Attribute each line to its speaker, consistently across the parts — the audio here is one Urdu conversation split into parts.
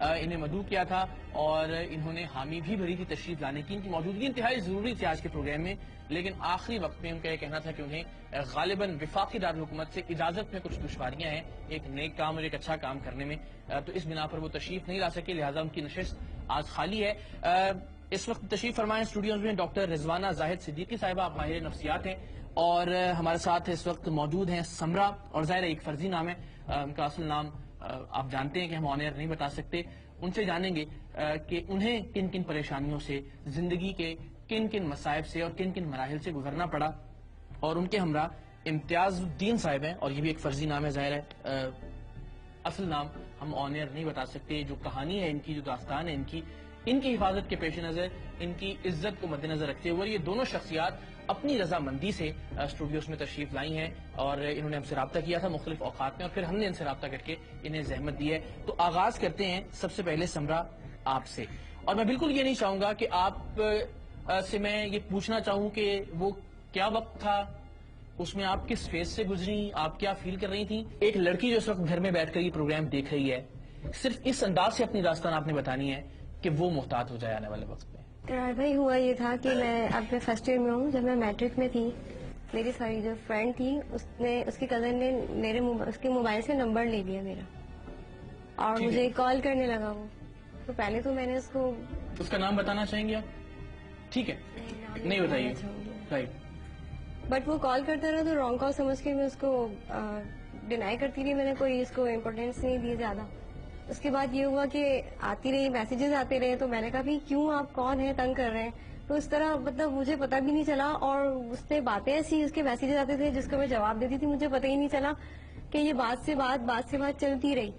Speaker 1: انہیں مدعو کیا تھا اور انہوں نے حامی بھی بھری تھی تشریف لانے کی. ان کی موجودگی انتہائی ضروری تھی آج کے پروگرام میں, لیکن آخری وقت میں ان کا یہ کہنا تھا کہ انہیں غالباً وفاقی دارالحکومت سے اجازت میں کچھ دشواریاں ہیں ایک نیک کام اور ایک اچھا کام کرنے میں, تو اس بنا پر وہ تشریف نہیں لا سکے, لہٰذا ان کی نشست آج خالی ہے. اس وقت تشریف فرمائیں اسٹوڈیوز میں ڈاکٹر رضوانہ زاہد صدیقی صاحبہ, آپ ماہر نفسیات ہیں, اور ہمارے ساتھ اس وقت موجود ہیں سمرا, اور ظاہر ایک فرضی نام ہے, ان کا اصل نام آپ جانتے ہیں کہ ہم آن ایئر نہیں بتا سکتے. ان سے جانیں گے کہ انہیں کن کن پریشانیوں سے, زندگی کے کن کن مصائب سے اور کن کن مراحل سے گزرنا پڑا, اور ان کے ہمراہ امتیاز الدین صاحب ہیں, اور یہ بھی ایک فرضی نام ہے, ظاہر ہے اصل نام ہم آن ایئر نہیں بتا سکتے. جو کہانی ہے ان کی, جو داستان ہے ان کی حفاظت کے پیش نظر, ان کی عزت کو مد نظر رکھتے ہوئے یہ دونوں شخصیات اپنی رضامندی سے اسٹوڈیوز میں تشریف لائی ہیں, اور انہوں نے ہم سے رابطہ کیا تھا مختلف اوقات میں, اور پھر ہم نے ان سے رابطہ کر کے انہیں زحمت دی ہے. تو آغاز کرتے ہیں سب سے پہلے سمرا آپ سے, اور میں بالکل یہ نہیں چاہوں گا کہ آپ سے میں یہ پوچھنا چاہوں کہ وہ کیا وقت تھا, اس میں آپ کس فیز سے گزری, آپ کیا فیل کر رہی تھیں. ایک لڑکی جو اس وقت گھر میں بیٹھ کر یہ پروگرام دیکھ رہی ہے, صرف اس انداز سے اپنی داستان آپ نے بتانی ہے کہ وہ محتاط ہو جائے آنے والے وقت میں.
Speaker 2: بھائی ہوا یہ تھا کہ میں اب میں فرسٹ ایئر میں ہوں. جب میں میٹرک میں تھی, میری ساری جو فرینڈ تھی اس کی کزن نے اس کے موبائل سے نمبر لے لیا میرا, اور مجھے کال کرنے لگا وہ. تو پہلے تو میں نے
Speaker 1: اس کا نام بتانا چاہیں گے آپ؟ ٹھیک ہے, نہیں بتائیے. رائٹ.
Speaker 2: بٹ وہ کال کرتا رہا تو رانگ کال سمجھ کے میں اس کو ڈینائی کرتی رہی, میں نے کوئی اس کو امپورٹینس نہیں دی زیادہ. اس کے بعد یہ ہوا کہ آتی رہی, میسیجز آتے رہے, تو میں نے کہا بھی کیوں, آپ کون ہیں, تنگ کر رہے ہیں. تو اس طرح مطلب مجھے پتا بھی نہیں چلا, اور اس سے باتیں ایسی, اس کے میسیجز آتے تھے جس کو میں جواب دیتی تھی, مجھے پتہ ہی نہیں چلا کہ یہ بات سے بات چلتی رہی.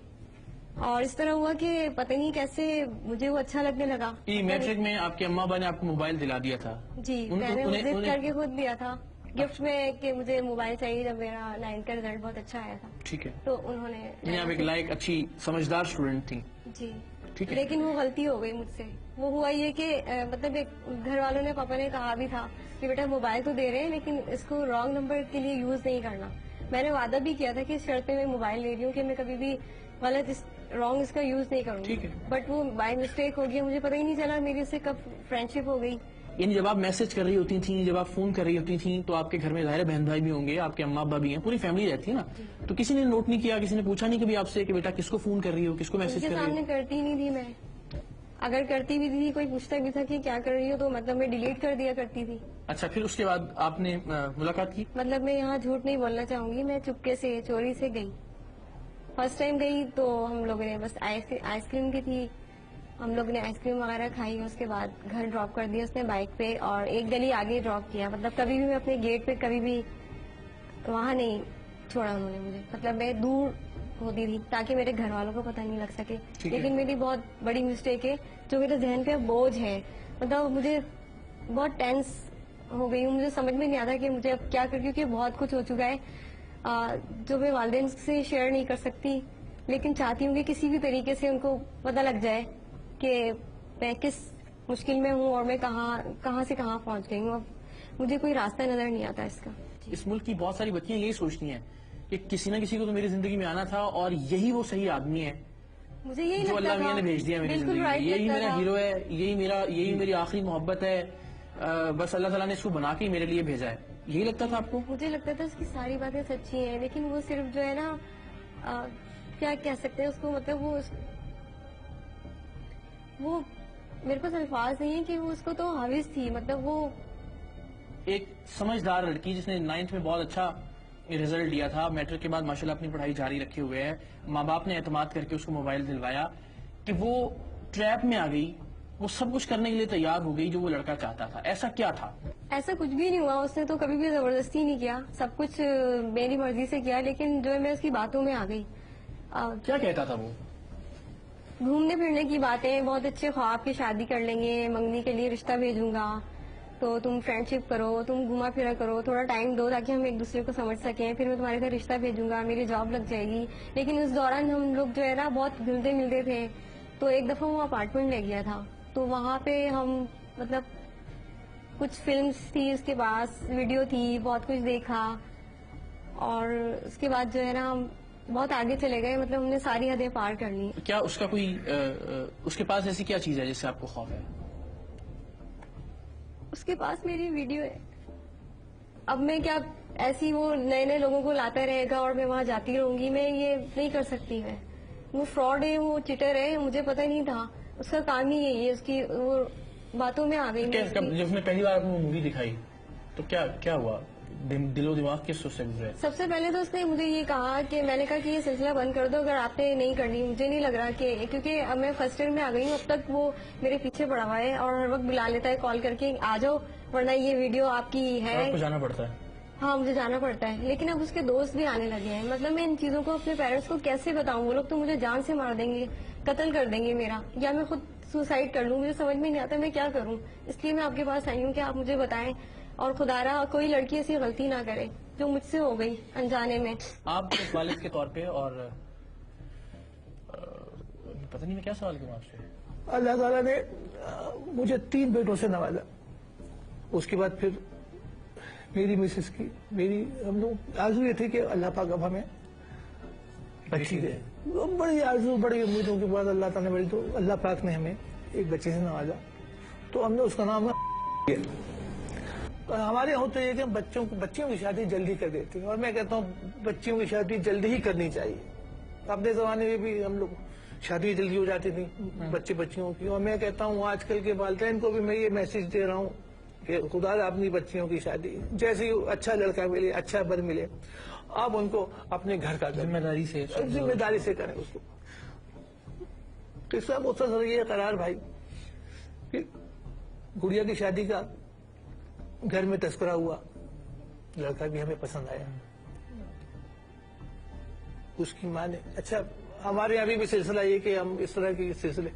Speaker 2: اور اس طرح ہوا کہ پتہ نہیں کیسے مجھے وہ اچھا لگنے لگا.
Speaker 1: میٹرک میں آپ کے اماں ابا نے آپ کو موبائل دلا دیا تھا؟
Speaker 2: جی, میں نے ضد کر کے خود دیا تھا گفٹ میں کہ مجھے موبائل چاہیے, جب میرا 9th کا رزلٹ بہت اچھا آیا تھا.
Speaker 1: ٹھیک ہے,
Speaker 2: تو انہوں نے
Speaker 1: آپ ایک لائق اچھی سمجھدار اسٹوڈنٹ تھی.
Speaker 2: جی,
Speaker 1: ٹھیک ہے.
Speaker 2: لیکن وہ غلطی ہو گئی مجھ سے. وہ ہوا یہ کہ مطلب گھر والوں نے, پاپا نے کہا بھی تھا کہ بیٹا موبائل تو دے رہے ہیں لیکن اس کو رانگ نمبر کے لیے یوز نہیں کرنا. میں نے وعدہ بھی کیا تھا کہ اس شرط پہ میں موبائل لے رہی ہوں کہ میں کبھی بھی غلط رانگ اس کا یوز نہیں کروں گی. بٹ وہ بائی مسٹیک ہو گیا, مجھے پتہ ہی نہیں چلا میری اس سے کب فرینڈ شپ ہو گئی.
Speaker 1: یعنی جب آپ میسج کر رہی ہوتی تھیں, جب آپ فون کر رہی ہوتی تھیں, تو آپ کے گھر میں ظاہر بہن بھائی بھی ہوں گے, آپ کے اماں ابا بھی ہیں, پوری فیملی رہتی ہے نا, تو کسی نے نوٹ نہیں کیا, کسی نے پوچھا نہیں کبھی آپ سے کہ بیٹا کس کو فون کر رہی ہو, کس کو میسج کر رہی ہو؟
Speaker 2: سامنے کرتی نہیں تھی میں, اگر کرتی بھی تھی کوئی پوچھتا بھی تھا کہ کیا کر رہی ہو تو مطلب میں ڈیلیٹ کر دیا کرتی تھی.
Speaker 1: اچھا, پھر اس کے بعد آپ نے ملاقات کی؟
Speaker 2: مطلب میں یہاں جھوٹ نہیں بولنا چاہوں گی, میں چپکے سے چوری سے گئی. فرسٹ ٹائم گئی تو ہم لوگوں نے بس آئس کریم کی تھی, ہم لوگ نے آئس کریم وغیرہ کھائی. اس کے بعد گھر ڈراپ کر دیا اس نے بائک پہ, اور ایک گلی آگے ڈراپ کیا. مطلب کبھی بھی میں اپنے گیٹ پہ کبھی بھی وہاں نہیں چھوڑا انہوں نے مجھے, مطلب میں دور ہوتی تھی تاکہ میرے گھر والوں کو پتہ نہیں لگ سکے. لیکن میری بہت بڑی مسٹیک ہے جو میرے ذہن پہ بوجھ ہے, مطلب مجھے بہت ٹینس ہو گئی ہوں, مجھے سمجھ میں نہیں آتا کہ مجھے اب کیا کر, کیونکہ بہت کچھ ہو چکا ہے جو میں والدین سے شیئر نہیں کر سکتی, لیکن چاہتی ہوں کہ کسی بھی طریقے سے ان کو پتہ لگ جائے کہ میں کس مشکل میں ہوں اور میں کہاں سے کہاں پہنچ گئی ہوں. اب مجھے کوئی راستہ نظر نہیں آتا اس کا.
Speaker 1: اس ملک کی بہت ساری بچیاں یہی سوچتی ہیں کہ کسی نہ کسی کو تو میری زندگی میں آنا تھا, اور یہی وہ صحیح آدمی ہے
Speaker 2: مجھے یہی
Speaker 1: جو اللہ میاں نے بھیج دیا میری زندگی میں, یہی میرا ہیرو ہے, یہی میری آخری محبت ہے, بس اللہ تعالیٰ نے اس کو بنا کے میرے لیے بھیجا ہے. یہی لگتا تھا آپ کو؟
Speaker 2: مجھے لگتا تھا اس کی ساری باتیں سچی ہیں, لیکن وہ صرف جو ہے نا کیا کہہ سکتے ہیں اس کو, مطلب وہ میرے پاس الفاظ نہیں ہے کہ وہ اس کو تو حاوث تھی. مطلب وہ
Speaker 1: ایک سمجھدار لڑکی جس نے 9th میں بہت اچھا رزلٹ دیا تھا, میٹرک کے بعد ماشاءاللہ اپنی پڑھائی جاری رکھے ہوئے ہے, ماں باپ نے اعتماد کر کے اس کو موبائل دلوایا, کہ وہ ٹریپ میں آ گئی, وہ سب کچھ کرنے کے لیے تیار ہو گئی جو وہ لڑکا چاہتا تھا. ایسا کیا تھا؟
Speaker 2: ایسا کچھ بھی نہیں ہوا, اس نے تو کبھی بھی زبردستی نہیں کیا, سب کچھ میری مرضی سے کیا, لیکن جو ہے میں اس کی باتوں میں آ گئی.
Speaker 1: کیا کہتا تھا وہ؟
Speaker 2: گھومنے پھرنے کی باتیں, بہت اچھے خواب کی شادی کر لیں گے, منگنی کے لیے رشتہ بھیجوں گا, تو تم فرینڈ شپ کرو, تم گھوما پھرا کرو, تھوڑا ٹائم دو تاکہ ہم ایک دوسرے کو سمجھ سکیں, پھر میں تمہارے ساتھ رشتہ بھیجوں گا, میری جاب لگ جائے گی. لیکن اس دوران ہم لوگ جو ہے نا بہت گھلتے ملتے تھے, تو ایک دفعہ وہ اپارٹمنٹ لے گیا تھا, تو وہاں پہ ہم مطلب کچھ فلمس تھی اس کے پاس, ویڈیو تھی, بہت کچھ دیکھا, اور اس کے بعد جو ہے نا بہت آگے چلے گئے، مطلب ہم نے ساری حدیں پار کر لی.
Speaker 1: کیا اس کا کوئی اس کے پاس ایسی کیا چیز ہے جس سے آپ کو خوف ہے؟
Speaker 2: اس کے پاس میری ویڈیو ہے. اب میں کیا ایسی وہ نئے نئے لوگوں کو لاتا رہے گا اور میں وہاں جاتی رہوں گی، میں یہ نہیں کر سکتی. میں وہ فراڈ ہے، وہ چیٹر ہے، مجھے پتہ نہیں تھا. اس کا کام ہی یہی ہے، اس کی وہ باتوں میں آ گئی.
Speaker 1: جب اس نے پہلی بار آپ کو مووی دکھائی تو کیا ہوا؟ دل و دماغ کس سے گزرے؟
Speaker 2: سب سے پہلے تو اس نے مجھے یہ کہا کہ میں نے کہا کہ یہ سلسلہ بند کر دو اگر آپ نے نہیں کرنی. مجھے نہیں لگ رہا کہ کیونکہ اب میں فرسٹ ایئر میں آ گئی ہوں، اب تک وہ میرے پیچھے پڑا ہوا ہے اور ہر وقت بلا لیتا ہے کال کر کے آ جاؤ ورنہ یہ ویڈیو آپ کی ہے.
Speaker 1: آپ کو جانا پڑتا ہے؟
Speaker 2: ہاں مجھے جانا پڑتا ہے، لیکن اب اس کے دوست بھی آنے لگے ہیں. مطلب میں ان چیزوں کو اپنے پیرنٹس کو کیسے بتاؤں؟ وہ لوگ تو مجھے جان سے مار دیں گے، قتل کر دیں گے میرا، یا میں خود سوسائڈ کر لوں. مجھے سمجھ میں نہیں آتا میں کیا کروں. اس لیے میں آپ کے پاس آئی ہوں کہ آپ مجھے بتائیں، اور خدا رہا کوئی لڑکی ایسی غلطی نہ کرے جو مجھ سے ہو گئی انجانے میں.
Speaker 1: آپ کے والد کے طور پہ، اور پتہ نہیں میں کیا سوال کروں آپ سے.
Speaker 3: اللہ تعالیٰ نے مجھے 3 بیٹوں سے نوازا. اس کے بعد پھر میری مسز کی، ہم لوگ آرزو یہ تھی کہ اللہ پاک اب ہمیں بچی دے. بڑی آرزو، بڑی امیدوں کے بعد اللہ پاک نے ہمیں ایک بچے سے نوازا. تو ہم نے اس کا نام ہمارے یہاں تو یہ کہ بچیوں کی شادی جلدی کر دیتے ہیں، اور میں کہتا ہوں بچیوں کی شادی جلدی ہی کرنی چاہیے. اپنے زمانے میں بھی ہم لوگ شادی جلدی ہو جاتی تھی بچیوں کی، اور میں کہتا ہوں آج کل کے والدین کو بھی میں یہ میسج دے رہا ہوں کہ خدا اپنی بچیوں کی شادی جیسے ہی اچھا لڑکا ملے، اچھا بر ملے، آپ ان کو اپنے گھر کا
Speaker 1: ذمہ
Speaker 3: داری سے کریں. اس کو قصہ مختصر یہ قرار بھائی کہ گڑیا کی شادی کا گھر میں تذکرہ ہوا، لڑکا بھی ہمیں پسند آیا. اس کی ماں نے، اچھا ہمارے یہاں بھی سلسلہ یہ کہ ہم اس طرح کے سلسلے،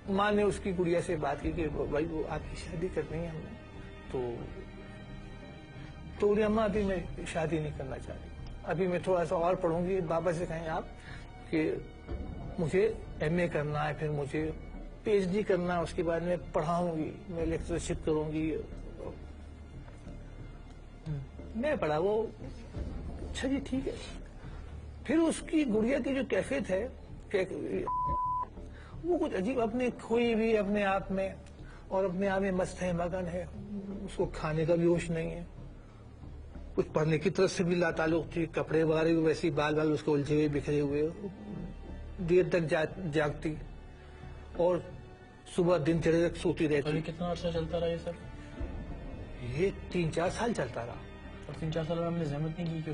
Speaker 3: ماں نے اس کی گڑیا سے بات کی کہ بھائی وہ آپ کی شادی کرنی ہے ہم نے. تو اماں ابھی میں شادی نہیں کرنا چاہ رہی، ابھی میں تھوڑا سا اور پڑھوں گی. بابا سے کہیں آپ کہ مجھے MA کرنا ہے، پھر مجھے PhD کرنا ہے، اس کے بعد میں پڑھاؤں گی، میں لیکچرشپ کروں گی. میں پڑھا وہ، اچھا جی ٹھیک ہے. پھر اس کی گڑیا کی جو کیفیت ہے وہ کچھ عجیب، اپنے کھوئی بھی اپنے آپ میں، اور اپنے آپ میں مست ہے، مگن ہے. اس کو کھانے کا بھی ہوش نہیں ہے، کچھ پڑھنے کی طرف سے بھی لا تعلق تھی. کپڑے وغیرہ بھی ویسے بال اس کو الجھے ہوئے بکھرے ہوئے، دیر تک جاگتی اور صبح دن چڑھے تک سوتی رہتی.
Speaker 1: کتنا عرصہ چلتا رہا یہ سب؟
Speaker 3: یہ 3-4 سال چلتا رہا.
Speaker 1: اور 3-4 سال میں ہم نے زحمت نہیں کی کہ